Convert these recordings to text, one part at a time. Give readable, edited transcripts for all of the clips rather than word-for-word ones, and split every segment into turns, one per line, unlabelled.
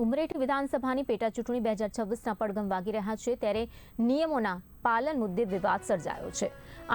ઉમરેઠ વિધાનસભાની પેટા ચૂંટણી 2026ના પડઘમ વાગી રહ્યા છે ત્યારે નિયમોના પાલન મુદ્દે વિવાદ સર્જાયો છે।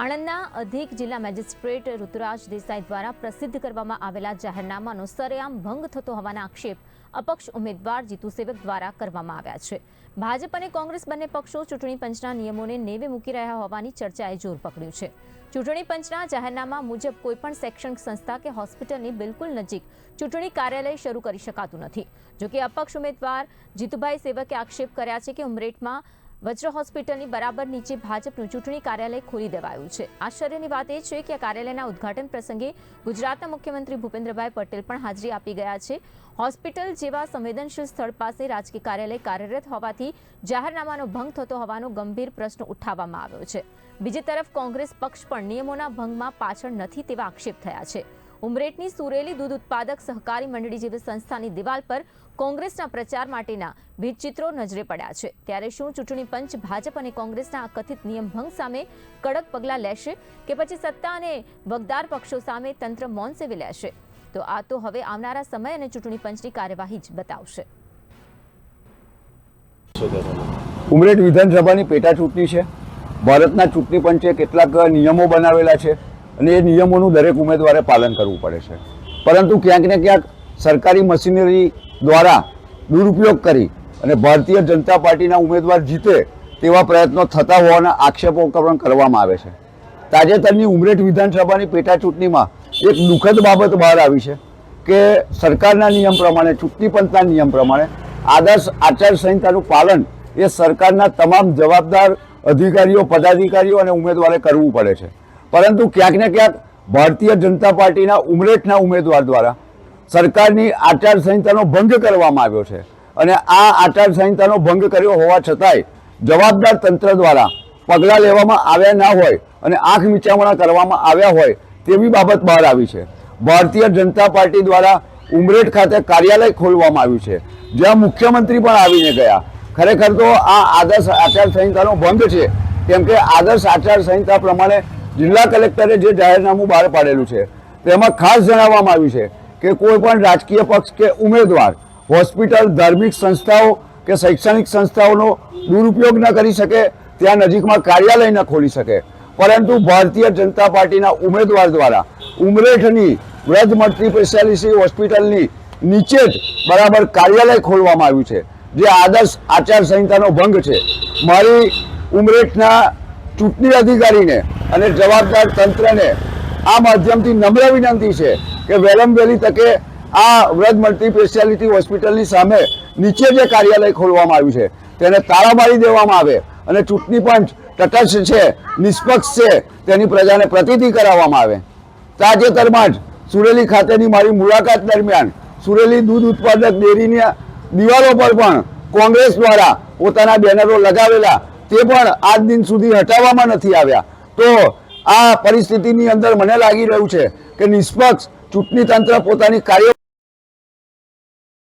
આણંદના અધિક જિલ્લા મેજિસ્ટ્રેટ ઋતુરાજ દેસાઈ દ્વારા પ્રસિદ્ધ કરવામાં આવેલા જાહેરનામાનો સરેઆમ ભંગ થતો હોવાના આક્ષેપ અપક્ષ ઉમેદવાર જીતુ સેવક દ્વારા કરવામાં આવ્યા છે। ભાજપ અને કોંગ્રેસ બંને પક્ષો ચૂંટણી પંચના નિયમોને નેવે મૂકી રહ્યા હોવાની ચર્ચાએ જોર પકડ્યું છે। ચૂંટણી પંચના જાહેરનામા મુજબ કોઈપણ શૈક્ષણિક સંસ્થા કે હોસ્પિટલની બિલકુલ નજીક ચૂંટણી કાર્યાલય શરૂ કરી શકાતું નથી। જોકે અપક્ષ ઉમેદવાર જીતુભાઈ સેવકે આક્ષેપ કર્યા છે કે ઉમરેઠમાં વજ્ર હોસ્પિટલની બરાબર નીચે ભાજપનું ચૂંટણી કાર્યાલય ખોલી દેવાયું છે। આશ્ચર્યની વાત એ છે કે આ કાર્યાલયના ઉદ્ઘાટન પ્રસંગે ગુજરાતના મુખ્યમંત્રી ભૂપેન્દ્રભાઈ પટેલ પણ હાજરી આપી ગયા છે। હોસ્પિટલ જેવા સંવેદનશીલ સ્થળ પાસે રાજકીય કાર્યાલય કાર્યરત હોવાથી જાહેરનામાનો ભંગ થતો હોવાનો ગંભીર પ્રશ્ન ઉઠાવવામાં આવ્યો છે। બીજી તરફ કોંગ્રેસ પક્ષ પણ નિયમોના ભંગમાં પાછળ નથી તેવા આક્ષેપ થયા છે। ઉમરેઠની સુરેલી દૂધ ઉત્પાદક સહકારી મંડળી જેવી સંસ્થાની દિવાલ પર કોંગ્રેસના પ્રચાર માટેના ભીંતચિત્રો નજરે પડ્યા છે। ત્યારે શું ચૂંટણી પંચ ભાજપ અને કોંગ્રેસના આ કથિત નિયમ ભંગ સામે કડક પગલાં લેશે કે પછી સત્તા અને વગદાર પક્ષો સામે તંત્ર મૌન સેવી લેશે? તો આ તો હવે આવનારા સમય અને ચૂંટણી પંચની કાર્યવાહી જ બતાવશે।
ઉમરેઠ વિધાનસભાની પેટા ચૂંટણી છે। ભારતના ચૂંટણી પંચે કેટલાક નિયમો બનાવેલા છે અને એ નિયમોનું દરેક ઉમેદવારે પાલન કરવું પડે છે, પરંતુ ક્યાંક ને ક્યાંક સરકારી મશીનરી દ્વારા દુરુપયોગ કરી અને ભારતીય જનતા પાર્ટીના ઉમેદવાર જીતે તેવા પ્રયત્નો થતા હોવાના આક્ષેપો પણ કરવામાં આવે છે। તાજેતરની ઉમરેઠ વિધાનસભાની પેટા ચૂંટણીમાં એક દુઃખદ બાબત બહાર આવી છે કે સરકારના નિયમ પ્રમાણે, ચૂંટણી પંચના નિયમ પ્રમાણે આદર્શ આચારસંહિતાનું પાલન એ સરકારના તમામ જવાબદાર અધિકારીઓ, પદાધિકારીઓ અને ઉમેદવારે કરવું પડે છે, પરંતુ ક્યાંક ને ક્યાંક ભારતીય જનતા પાર્ટીના ઉમરેઠના ઉમેદવાર દ્વારા સરકારની આચારસંહિતાનો ભંગ કરવામાં આવ્યો છે અને આ આચારસંહિતાનો ભંગ કર્યો હોવા છતાંય જવાબદાર તંત્ર દ્વારા પગલાં લેવામાં આવ્યા ના હોય અને આંખ મીચામણા કરવામાં આવ્યા હોય તેવી બાબત બહાર આવી છે। ભારતીય જનતા પાર્ટી દ્વારા ઉમરેઠ ખાતે કાર્યાલય ખોલવામાં આવ્યું છે, જ્યાં મુખ્યમંત્રી પણ આવીને ગયા। ખરેખર તો આ આદર્શ આચારસંહિતાનો ભંગ છે, કેમ કે આદર્શ આચારસંહિતા પ્રમાણે જિલ્લા કલેક્ટરે જે જાહેરનામું બહાર પાડેલું છે તેમાં ખાસ જણાવવામાં આવ્યું છે કે કોઈ પણ રાજકીય પક્ષ કે ઉમેદવાર હોસ્પિટલ, ધાર્મિક સંસ્થાઓ કે શૈક્ષણિક સંસ્થાઓનો દુરુપયોગ ન કરી શકે, ત્યાં નજીકમાં કાર્યાલય ન ખોલી શકે, પરંતુ ભારતીય જનતા પાર્ટીના ઉમેદવાર દ્વારા ઉમરેઠની વ્રજ મલ્ટી સ્પેશિયાલિટી હોસ્પિટલની નીચે જ બરાબર કાર્યાલય ખોલવામાં આવ્યું છે, જે આદર્શ આચારસંહિતાનો ભંગ છે। મારી ઉમરેઠના ચૂંટણી અધિકારીને અને જવાબદાર તંત્રને આ માધ્યમથી નમ્ર વિનંતી છે કે વહેલામાં વહેલી તકે આ વ્રજ મલ્ટી સ્પેશિયાલિટી હોસ્પિટલની સામે નીચે જે કાર્યાલય ખોલવામાં આવ્યું છે તેને તાળા મારી દેવામાં આવે અને ચૂંટણી પંચ તટસ્થ છે, નિષ્પક્ષ છે તેની પ્રજાને પ્રતીતિ કરાવવામાં આવે। તાજેતરમાં જ સુરેલી ખાતેની મારી મુલાકાત દરમિયાન સુરેલી દૂધ ઉત્પાદક ડેરીની દિવાલો પર પણ કોંગ્રેસ દ્વારા પોતાના બેનરો લગાવેલા તે પણ આજ દિન સુધી હટાવવામાં નથી આવ્યા। તો આ પરિસ્થિતિની અંદર મને લાગી રહ્યું છે કે નિષ્પક્ષ ચૂંટણી તંત્ર પોતાની કાર્ય